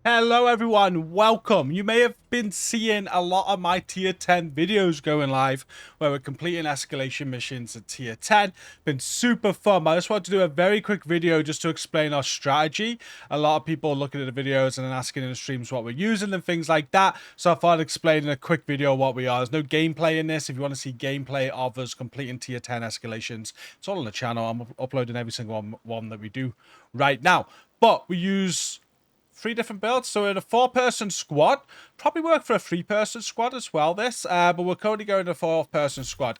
Hello everyone, welcome. You may have been seeing a lot of my tier 10 videos going live where we're completing escalation missions at tier 10. Been super fun. I just want to do a very quick video just to explain our strategy. A lot of people looking at the videos and then asking in the streams what we're using and things like that. So I thought I'd explain in a quick video what we are. There's no gameplay in this. If you want to see gameplay of us completing tier 10 escalations, it's all on the channel. I'm uploading every single one that we do right now. But we use 3 different builds. So in a 4-person squad, probably work for a 3-person squad as well, this. But we're currently going to a 4-person squad.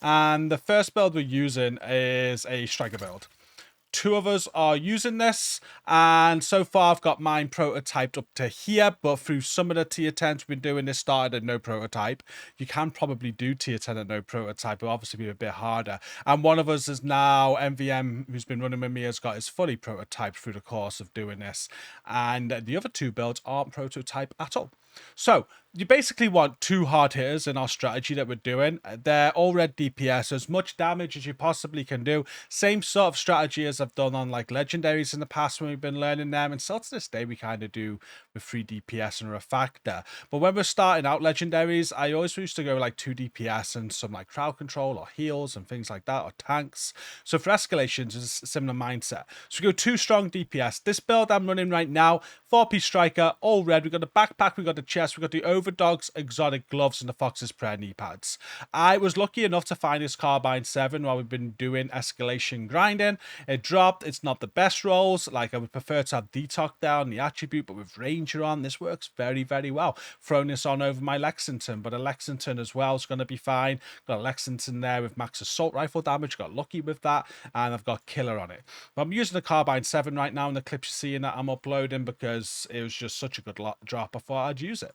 And the first build we're using is a striker build. 2 of us are using this, and so far I've got mine prototyped up to here, but through some of the tier 10s we've been doing this started at no prototype. You can probably do tier 10 at no prototype, but obviously be a bit harder. And one of us is now MVM, who's been running with me, has got his fully prototyped through the course of doing this, and the other 2 builds aren't prototype at all. So you basically want 2 hard hitters in our strategy that we're doing. They're all red DPS, so as much damage as you possibly can do. Same sort of strategy as I've done on like legendaries in the past when we've been learning them, and still to this day we kind of do with 3 DPS and a factor. But when we're starting out legendaries, I always used to go like 2 DPS and some like crowd control or heals and things like that, or tanks. So for escalations, it's a similar mindset. So we go 2 strong DPS. This build I'm running right now, 4-piece striker, all red. We've got the backpack, we've got the chest, we've got the overdogs, exotic gloves, and the fox's prayer knee pads. I was lucky enough to find this carbine 7 while we've been doing escalation grinding. It dropped. It's not the best rolls. Like, I would prefer to have detox down the attribute, but with ranger on, this works very, very well. Throwing this on over my Lexington, but a Lexington as well is going to be fine. Got a Lexington there with max assault rifle damage. Got lucky with that, and I've got killer on it. But I'm using the carbine 7 right now in the clips you're seeing that I'm uploading because it was just such a good drop. I thought I'd use it.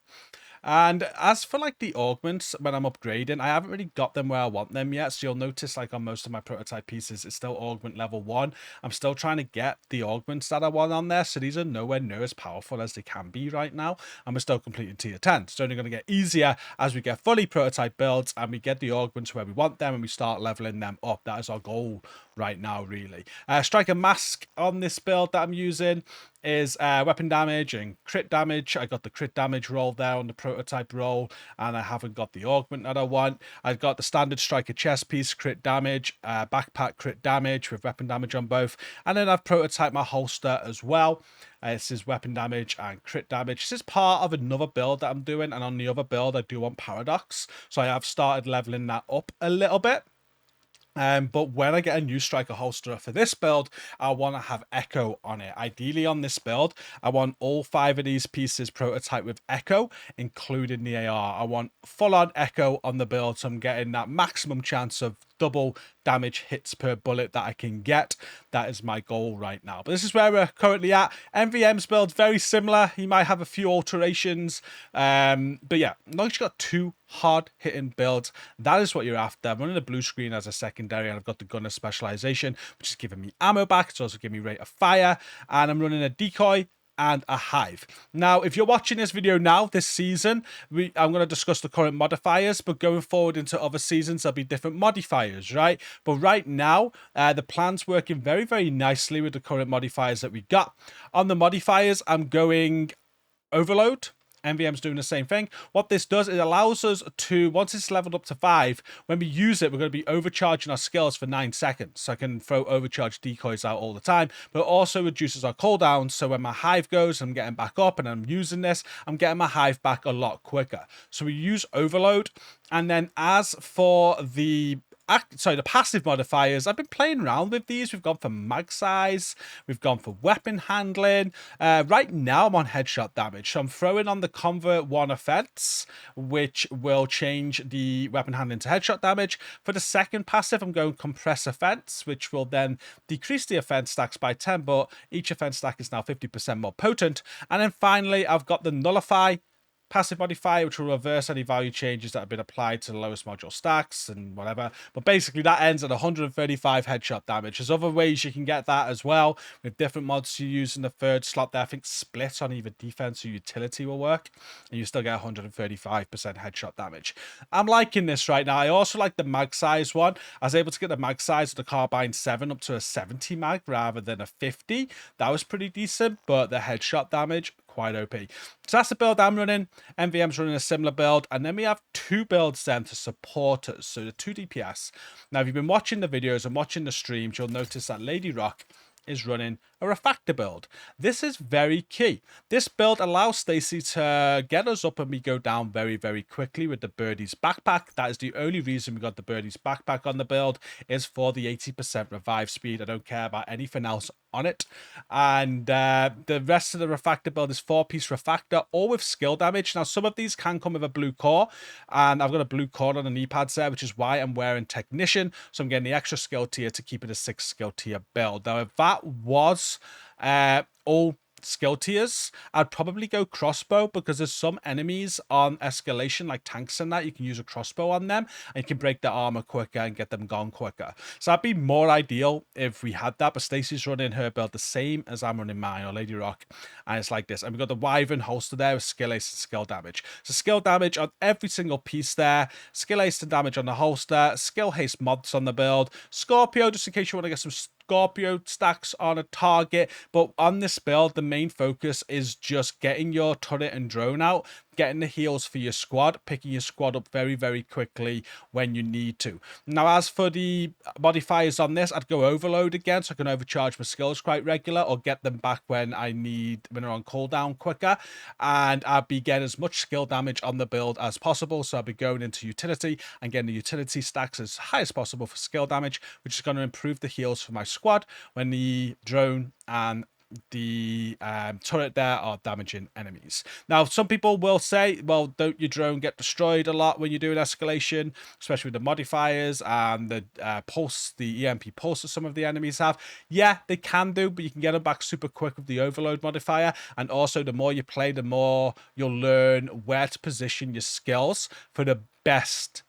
And as for like the augments, when I'm upgrading, I haven't really got them where I want them yet. So you'll notice like on most of my prototype pieces, it's still augment level 1. I'm still trying to get the augments that I want on there. So these are nowhere near as powerful as they can be right now. And we're still completing tier 10. It's only going to get easier as we get fully prototype builds and we get the augments where we want them and we start leveling them up. That is our goal right now, really. Striker mask on this build that I'm using is weapon damage and crit damage. I got the crit damage roll there on the prototype roll, and I haven't got the augment that I want. I've got the standard striker chest piece, crit damage, backpack crit damage with weapon damage on both, and then I've prototyped my holster as well. This is weapon damage and crit damage. This is part of another build that I'm doing, and on the other build I do want paradox, so I have started leveling that up a little bit. But when I get a new striker holster for this build, I want to have echo on it. Ideally on this build, I want all 5 of these pieces prototype with echo, including the AR. I want full-on echo on the build, so I'm getting that maximum chance of double damage hits per bullet that I can get. That is my goal right now. But this is where we're currently at. MVM's build, very similar. He might have a few alterations. But yeah, now you've got 2 hard-hitting builds. That is what you're after. I'm running the blue screen as a secondary, and I've got the gunner specialization, which is giving me ammo back. It's also giving me rate of fire. And I'm running a decoy and a hive. Now, if you're watching this video now, this season, I'm going to discuss the current modifiers, but going forward into other seasons, there'll be different modifiers, right? But right now, the plan's working very, very nicely with the current modifiers that we got. On the modifiers, I'm going overload. MVM's doing the same thing. What this does, it allows us to, once it's leveled up to 5, when we use it, we're going to be overcharging our skills for 9 seconds. So I can throw overcharged decoys out all the time, but it also reduces our cooldowns. So when my hive goes, I'm getting back up and I'm using this, I'm getting my hive back a lot quicker. So we use overload. And then as for the passive modifiers, I've been playing around with these. We've gone for mag size, we've gone for weapon handling. Right now I'm on headshot damage, so I'm throwing on the convert 1 offense, which will change the weapon handling to headshot damage. For the second passive, I'm going compress offense, which will then decrease the offense stacks by 10, but each offense stack is now 50% more potent. And then finally, I've got the nullify passive modifier, which will reverse any value changes that have been applied to the lowest module stacks and whatever. But basically that ends at 135 headshot damage. There's other ways you can get that as well with different mods you use in the 3rd slot there. I think split on either defense or utility will work, and you still get 135% headshot damage. I'm liking this right now. I also like the mag size one. I was able to get the mag size of the carbine 7 up to a 70 mag rather than a 50. That was pretty decent, but the headshot damage quite OP. So that's the build I'm running. MVM's running a similar build. And then we have 2 builds then to support us. So the 2 DPS. Now, if you've been watching the videos and watching the streams, you'll notice that Lady Rock is running a refactor build. This is very key. This build allows Stacy to get us up and we go down very, very quickly with the Birdie's backpack. That is the only reason we got the Birdie's backpack on the build, is for the 80% revive speed. I don't care about anything else on it. And the rest of the refactor build is 4-piece refactor, all with skill damage. Now, some of these can come with a blue core, and I've got a blue core on the knee pads there, which is why I'm wearing Technician. So I'm getting the extra skill tier to keep it a 6 skill tier build. Now, if that was all skill tiers, I'd probably go crossbow, because there's some enemies on escalation like tanks and that you can use a crossbow on them and you can break their armor quicker and get them gone quicker. So that'd be more ideal if we had that. But Stacey's running her build the same as I'm running mine, or Lady Rock, and it's like this. And we've got the Wyvern holster there with skill ace and skill damage. So skill damage on every single piece there, skill ace and damage on the holster, skill haste mods on the build, Scorpio just in case you want to get some Scorpio stacks on a target. But on this build, the main focus is just getting your turret and drone out, getting the heals for your squad, picking your squad up very, very quickly when you need to. Now, as for the modifiers on this, I'd go overload again, so I can overcharge my skills quite regular, or get them back when they're on cooldown quicker. And I'd be getting as much skill damage on the build as possible. So I'll be going into utility and getting the utility stacks as high as possible for skill damage, which is going to improve the heals for my squad when the drone and the turret there are damaging enemies. Now, some people will say, well, don't your drone get destroyed a lot when you do an escalation, especially with the modifiers and the pulse, the EMP pulse that some of the enemies have? Yeah, they can do, but you can get them back super quick with the overload modifier. And also, the more you play, the more you'll learn where to position your skills for the best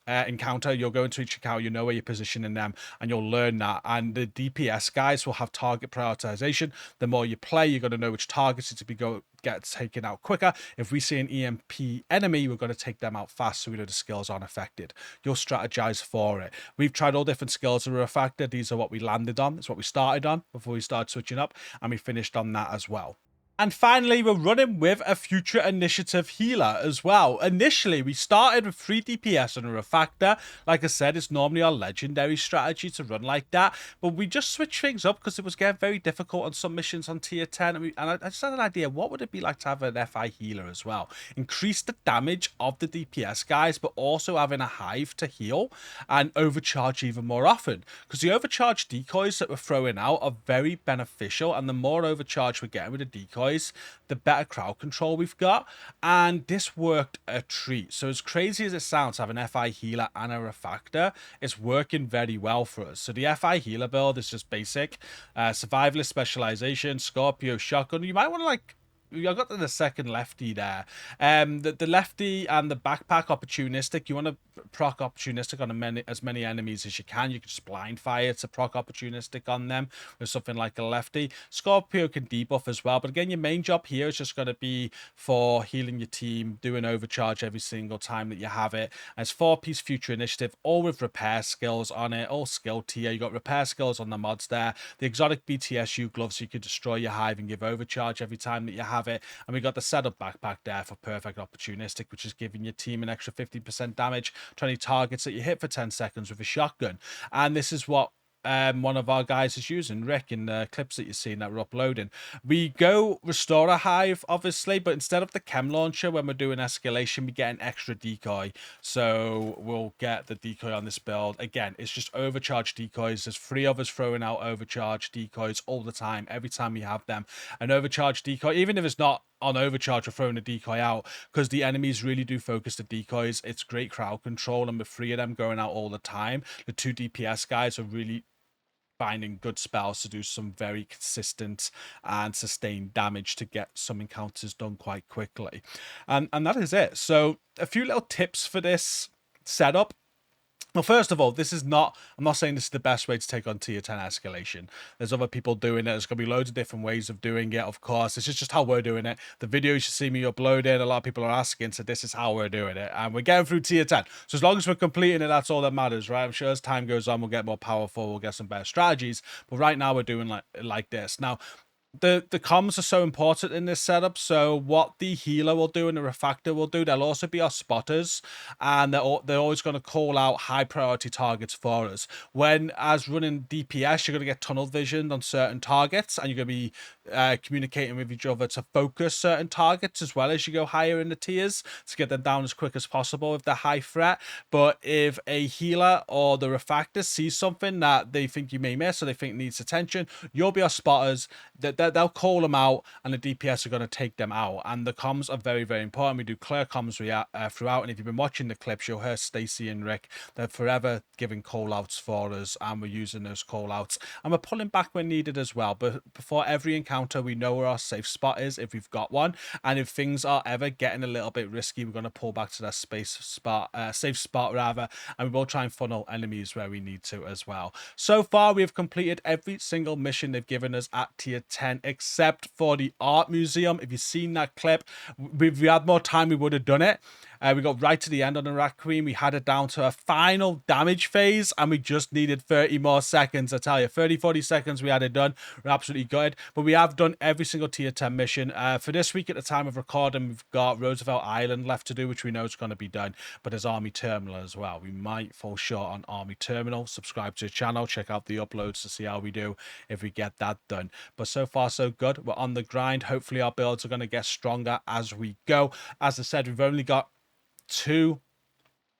encounter. You'll go into each encounter, you know where you're positioning them, and you'll learn that. And the DPS guys will have target prioritization. The more you play, you're going to know which targets to be get taken out quicker. If we see an EMP enemy, we're going to take them out fast, so we know the skills aren't affected. You'll strategize for it. We've tried all different skills that are a factor. These are what we landed on. It's what we started on before we started switching up, and we finished on that as well. And finally, we're running with a future initiative healer as well. Initially, we started with 3 DPS and a refactor. Like I said, it's normally our legendary strategy to run like that. But we just switched things up because it was getting very difficult on some missions on tier 10. And I just had an idea, what would it be like to have an FI healer as well? Increase the damage of the DPS guys, but also having a hive to heal and overcharge even more often. Because the overcharge decoys that we're throwing out are very beneficial. And the more overcharge we're getting with the decoys, the better crowd control we've got. And this worked a treat. So as crazy as it sounds, having FI healer and a refactor, it's working very well for us. So the FI healer build is just basic survivalist specialization, Scorpio shotgun. You might want to I got the second lefty there. The lefty and the backpack opportunistic. You want to proc opportunistic on as many enemies as you can. You can just blind fire to proc opportunistic on them with something like a lefty. Scorpio can debuff as well. But again, your main job here is just going to be for healing your team, doing overcharge every single time that you have it. And it's 4-piece future initiative, all with repair skills on it, all skill tier. You got repair skills on the mods there. The exotic BTSU gloves, so you can destroy your hive and give overcharge every time that you have it. And we got the setup backpack there for perfect opportunistic, which is giving your team an extra 50% damage to any targets that you hit for 10 seconds with a shotgun. And this is what one of our guys is using, Rick, in the clips that you're seeing that we're uploading. We go restore a hive, obviously, but instead of the chem launcher, when we're doing escalation, we get an extra decoy. So we'll get the decoy on this build. Again, it's just overcharge decoys. There's 3 of us throwing out overcharge decoys all the time, every time we have them. An overcharge decoy, even if it's not on overcharge, we're throwing a decoy out, because the enemies really do focus the decoys. It's great crowd control, and with 3 of them going out all the time, the 2 DPS guys are really finding good spells to do some very consistent and sustained damage to get some encounters done quite quickly. And that is it. So a few little tips for this setup. Well, first of all, I'm not saying this is the best way to take on tier 10 escalation. There's other people doing it. There's going to be loads of different ways of doing it, of course. This is just how we're doing it. The video you should see me uploading, a lot of people are asking, so this is how we're doing it. And we're getting through tier 10. So as long as we're completing it, that's all that matters, right? I'm sure as time goes on, we'll get more powerful, we'll get some better strategies. But right now, we're doing like this. Now, the comms are so important in this setup. So what the healer will do and the refactor will do, they'll also be our spotters, and they're always going to call out high priority targets for us. When as running DPS, you're going to get tunnel vision on certain targets, and you're going to be communicating with each other to focus certain targets as well as you go higher in the tiers to get them down as quick as possible if they're high threat. But if a healer or the refactor sees something that they think you may miss or they think needs attention, you'll be our spotters. They'll call them out, and the DPS are going to take them out. And the comms are very, very important. We do clear comms throughout. And if you've been watching the clips, you'll hear Stacy and Rick. They're forever giving call outs for us, and we're using those call outs. And we're pulling back when needed as well. But before every encounter, we know where our safe spot is if we've got one. And if things are ever getting a little bit risky, we're going to pull back to that safe spot rather, and we will try and funnel enemies where we need to as well. So far, we have completed every single mission they've given us at tier 10, except for the art museum. If you've seen that clip, if we had more time, we would have done it. We got right to the end on the Rat Queen. We had it down to a final damage phase, and we just needed 30 more seconds. I tell you, 30-40 seconds, we had it done. We're absolutely good. But we have done every single tier 10 mission. For this week, at the time of recording, we've got Roosevelt Island left to do, which we know is going to be done. But there's Army Terminal as well. We might fall short on Army Terminal. Subscribe to the channel. Check out the uploads to see how we do if we get that done. But so far, so good. We're on the grind. Hopefully, our builds are going to get stronger as we go. As I said, we've only got 2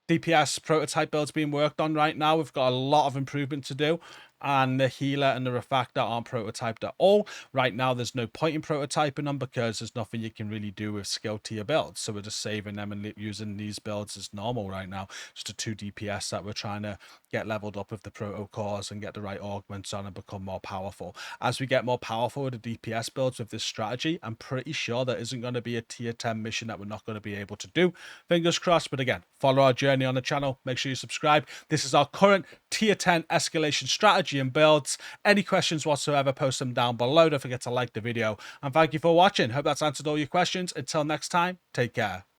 DPS prototype builds being worked on right now. We've got a lot of improvement to do, and the healer and the refactor aren't prototyped at all. Right now, there's no point in prototyping them because there's nothing you can really do with skill tier builds. So we're just saving them and using these builds as normal right now. Just a 2 DPS that we're trying to get leveled up with the proto cores and get the right augments on and become more powerful. As we get more powerful with the DPS builds with this strategy, I'm pretty sure there isn't going to be a tier 10 mission that we're not going to be able to do. Fingers crossed. But again, follow our journey on the channel. Make sure you subscribe. This is our current tier 10 escalation strategy and builds. Any questions whatsoever, post them down below. Don't forget to like the video, and thank you for watching. Hope that's answered all your questions. Until next time, take care.